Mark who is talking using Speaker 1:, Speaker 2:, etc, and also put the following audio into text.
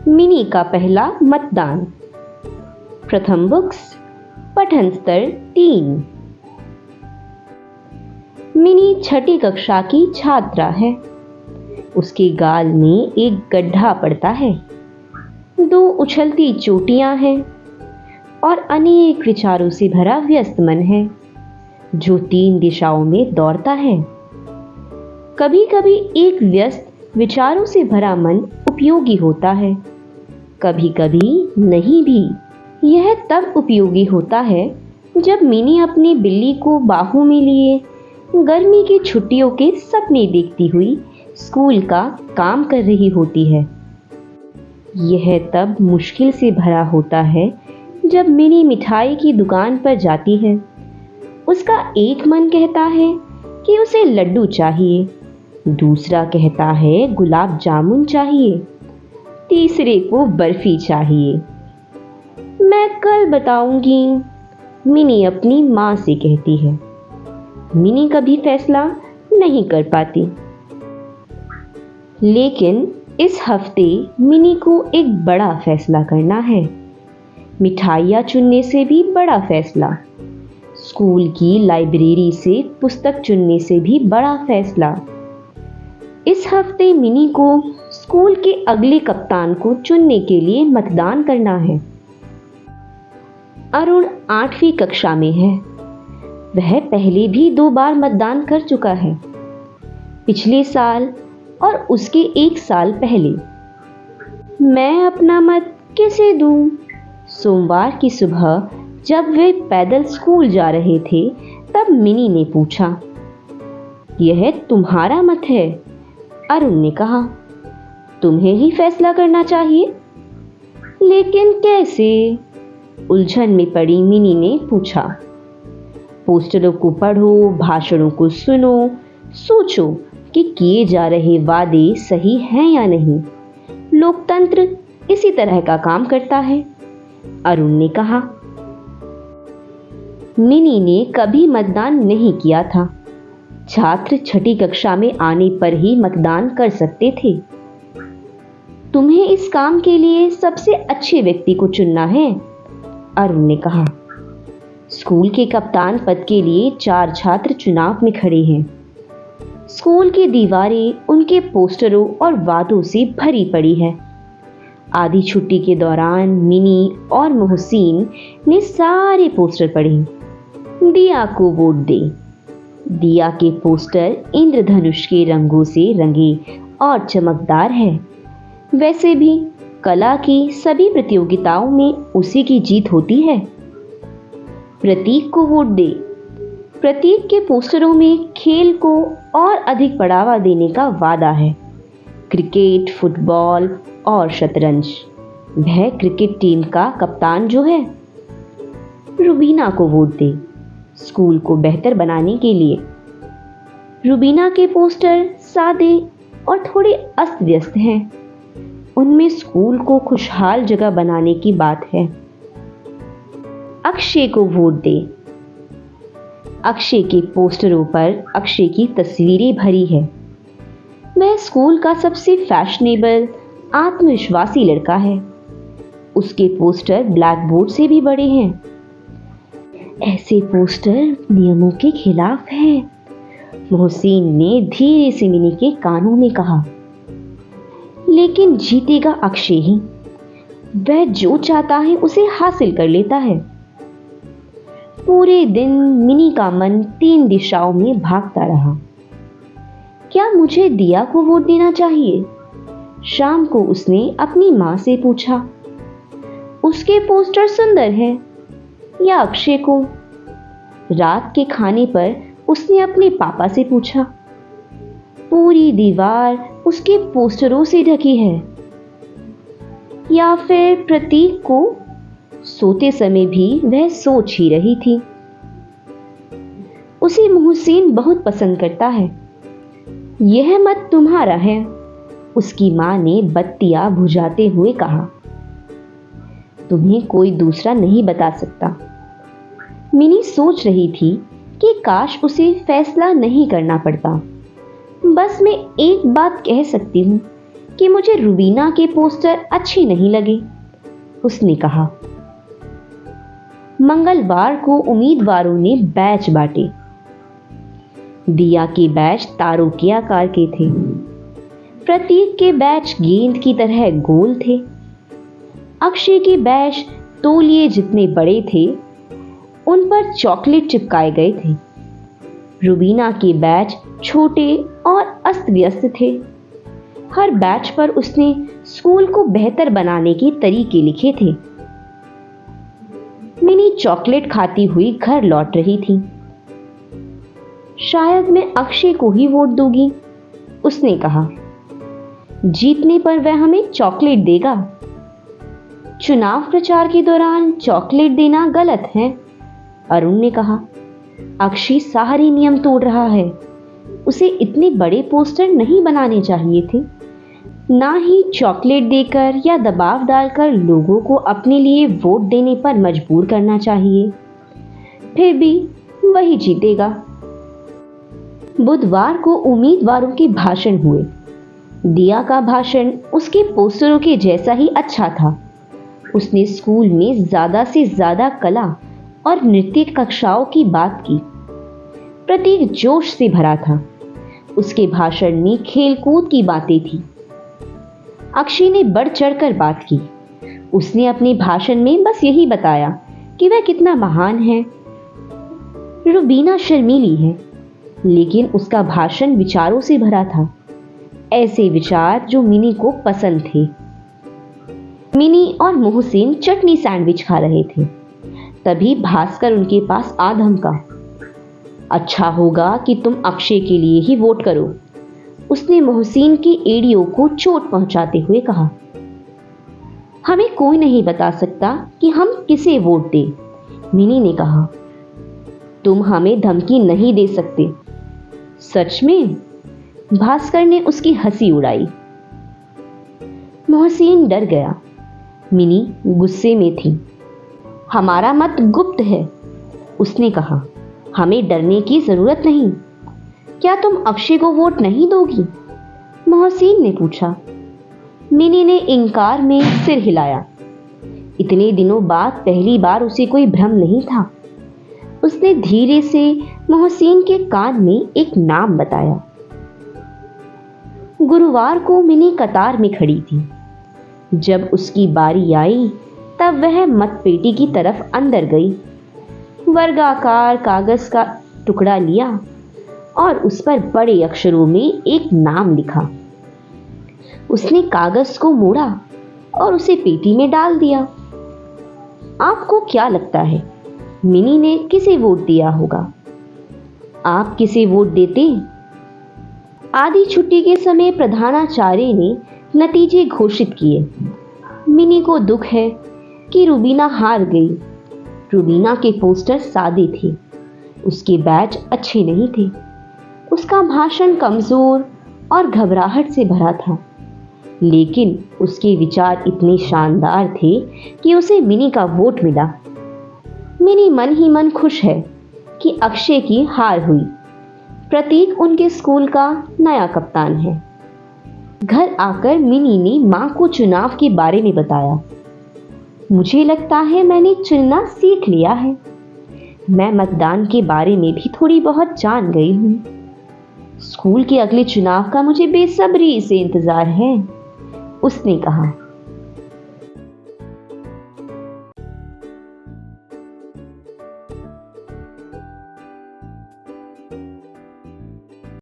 Speaker 1: Mini का पहला मतदान। प्रथम बुक्स, पठन स्तर 3। मिनी छठी कक्षा की छात्रा है। उसके गाल में एक गड्ढा पड़ता है, 2 उछलती चोटियां हैं और अनेक विचारों से भरा व्यस्त मन है जो 3 दिशाओं में दौड़ता है। कभी कभी एक व्यस्त विचारों से भरा मन उपयोगी होता है, कभी कभी नहीं भी। यह तब उपयोगी होता है जब मिनी अपनी बिल्ली को बाहों में लिए गर्मी की छुट्टियों के सपने देखती हुई स्कूल का काम कर रही होती है। यह तब मुश्किल से भरा होता है जब मिनी मिठाई की दुकान पर जाती है। उसका एक मन कहता है कि उसे लड्डू चाहिए, दूसरा कहता है गुलाब जामुन चाहिए, तीसरे को बर्फी चाहिए। मैं कल बताऊंगी, मिनी अपनी माँ से कहती है। मिनी कभी फैसला नहीं कर पाती, लेकिन इस हफ्ते मिनी को एक बड़ा फैसला करना है। मिठाइयाँ चुनने से भी बड़ा फैसला, स्कूल की लाइब्रेरी से पुस्तक चुनने से भी बड़ा फैसला। इस हफ्ते मिनी को स्कूल के अगले कप्तान को चुनने के लिए मतदान करना है। अरुण 8वीं कक्षा में है। वह पहले भी 2 बार मतदान कर चुका है, पिछले साल और उसके 1 साल पहले। मैं अपना मत किसे दूं? सोमवार की सुबह जब वे पैदल स्कूल जा रहे थे तब मिनी ने पूछा। यह तुम्हारा मत है, अरुण ने कहा। तुम्हें ही फैसला करना चाहिए। लेकिन कैसे? उलझन में पड़ी मिनी ने पूछा। पोस्टरों को पढ़ो, भाषणों को सुनो, सोचो कि किए जा रहे वादे सही हैं या नहीं। लोकतंत्र इसी तरह का काम करता है, अरुण ने कहा। मिनी ने कभी मतदान नहीं किया था। छात्र छठी कक्षा में आने पर ही मतदान कर सकते थे। तुम्हें इस काम के लिए सबसे अच्छे व्यक्ति को चुनना है, अरुण ने कहा। स्कूल के कप्तान पद के लिए 4 छात्र चुनाव में खड़े हैं। स्कूल की दीवारें उनके पोस्टरों और वादों से भरी पड़ी है। आधी छुट्टी के दौरान मिनी और मोहसिन ने सारे पोस्टर पढ़े। दिया को वोट दे। दिया के पोस्टर इंद्रधनुष के रंगों से रंगे और चमकदार है। वैसे भी कला की सभी प्रतियोगिताओं में उसी की जीत होती है। प्रतीक को वोट दे। प्रतीक के पोस्टरों में खेल को और अधिक बढ़ावा देने का वादा है। क्रिकेट, फुटबॉल और शतरंज। वह क्रिकेट टीम का कप्तान जो है। रुबीना को वोट दे, स्कूल को बेहतर बनाने के लिए। रुबीना के पोस्टर सादे और थोड़े अस्त व्यस्त हैं। उनमें स्कूल को खुशहाल जगह बनाने की बात है। अक्षय को वोट दे। अक्षय के पोस्टरों पर अक्षय की तस्वीरें भरी है। वह स्कूल का सबसे फैशनेबल, आत्मविश्वासी लड़का है। उसके पोस्टर ब्लैक बोर्ड से भी बड़े हैं। ऐसे पोस्टर नियमों के खिलाफ हैं, मोहसिन ने धीरे से मिनी के कानों में कहा। लेकिन जीतेगा अक्षय ही। वह जो चाहता है उसे हासिल कर लेता है। पूरे दिन मिनी का मन 3 दिशाओं में भागता रहा। क्या मुझे दिया को वोट देना चाहिए? शाम को उसने अपनी माँ से पूछा। उसके पोस्टर सुंदर हैं। या अक्षय को? रात के खाने पर उसने अपने पापा से पूछा। पूरी दीवार उसके पोस्टरों से ढकी है। या फिर प्रतीक को? सोते समय भी वह सोच ही रही थी। उसे मोहसिन बहुत पसंद करता है। यह मत तुम्हारा है, उसकी मां ने बत्तियां बुझाते हुए कहा। तुम्हें कोई दूसरा नहीं बता सकता। मिनी सोच रही थी कि काश उसे फैसला नहीं करना पड़ता। बस मैं एक बात कह सकती हूँ कि मुझे रुबीना के पोस्टर अच्छे नहीं लगे, उसने कहा। मंगलवार को उम्मीदवारों ने बैच बांटे। दिया के बैच तारों के आकार के थे। प्रतीक के बैच गेंद की तरह गोल थे। अक्षय के बैच तौलिए जितने बड़े थे, उन पर चॉकलेट चिपकाए गए थे। रुबीना के बैच छोटे और अस्त व्यस्त थे। हर बैच पर उसने स्कूल को बेहतर बनाने के तरीके लिखे थे। मिनी चॉकलेट खाती हुई घर लौट रही थी। शायद मैं अक्षय को ही वोट दूंगी, उसने कहा। जीतने पर वह हमें चॉकलेट देगा। चुनाव प्रचार के दौरान चॉकलेट देना गलत है, अरुण ने कहा। अक्षय सारे नियम तोड़ रहा है। उसे इतने बड़े पोस्टर नहीं बनाने चाहिए थे। ना ही चॉकलेट देकर या दबाव डालकर लोगों को अपने लिए वोट देने पर मजबूर करना चाहिए। फिर भी वही जीतेगा। बुधवार को उम्मीदवारों के भाषण हुए। दिया का भाषण उसके पोस्टरों के जैसा ही अच्छा था। उसने स्कूल में ज्यादा से ज्यादा कला और नृत्य कक्षाओं की बात की। प्रतीक जोश से भरा था। उसके भाषण में खेलकूद की बातें थी। अक्षय ने बढ़ चढ़कर बात की। उसने अपने भाषण में बस यही बताया कि वह कितना महान है। रुबीना शर्मीली है, लेकिन उसका भाषण विचारों से भरा था। ऐसे विचार जो मिनी को पसंद थे। मिनी और मोहसिन चटनी सैंडविच खा रहे थे। तभी भास्कर उनके पास आ धमका। अच्छा होगा कि तुम अक्षय के लिए ही वोट करो, उसने मोहसिन की एड़ियों को चोट पहुंचाते हुए कहा। हमें कोई नहीं बता सकता कि हम किसे वोट दें, मिनी ने कहा। तुम हमें धमकी नहीं दे सकते। सच में? भास्कर ने उसकी हंसी उड़ाई। मोहसिन डर गया। मिनी गुस्से में थी। हमारा मत गुप्त है, उसने कहा। हमें डरने की जरूरत नहीं। क्या तुम अक्षय को वोट नहीं दोगी? मोहसिन ने पूछा। मिनी ने इनकार में सिर हिलाया। इतने दिनों बाद पहली बार उसे कोई भ्रम नहीं था। उसने धीरे से मोहसिन के कान में एक नाम बताया। गुरुवार को मिनी कतार में खड़ी थी। जब उसकी बारी आई तब वह मतपेटी की तरफ अंदर गई। वर्गाकार कागज का टुकड़ा लिया और उस पर बड़े अक्षरों में एक नाम लिखा। उसने कागज को मोड़ा और उसे पेटी में डाल दिया। आपको क्या लगता है मिनी ने किसे वोट दिया होगा? आप किसे वोट देते? आधी छुट्टी के समय प्रधानाचार्य ने नतीजे घोषित किए। मिनी को दुख है कि रुबीना हार गई। रुबीना के पोस्टर सादे थे। उसके बैच अच्छे नहीं थे। उसका भाषण कमजोर और घबराहट से भरा था, लेकिन उसके विचार इतने शानदार थे कि उसे मिनी का वोट मिला। मिनी मन ही मन खुश है कि अक्षय की हार हुई। प्रतीक उनके स्कूल का नया कप्तान है। घर आकर मिनी ने मां को चुनाव के बारे में बताया। मुझे लगता है मैंने चुनना सीख लिया है। मैं मतदान के बारे में भी थोड़ी बहुत जान गई हूं। स्कूल के अगले चुनाव का मुझे बेसब्री से इंतजार है, उसने कहा।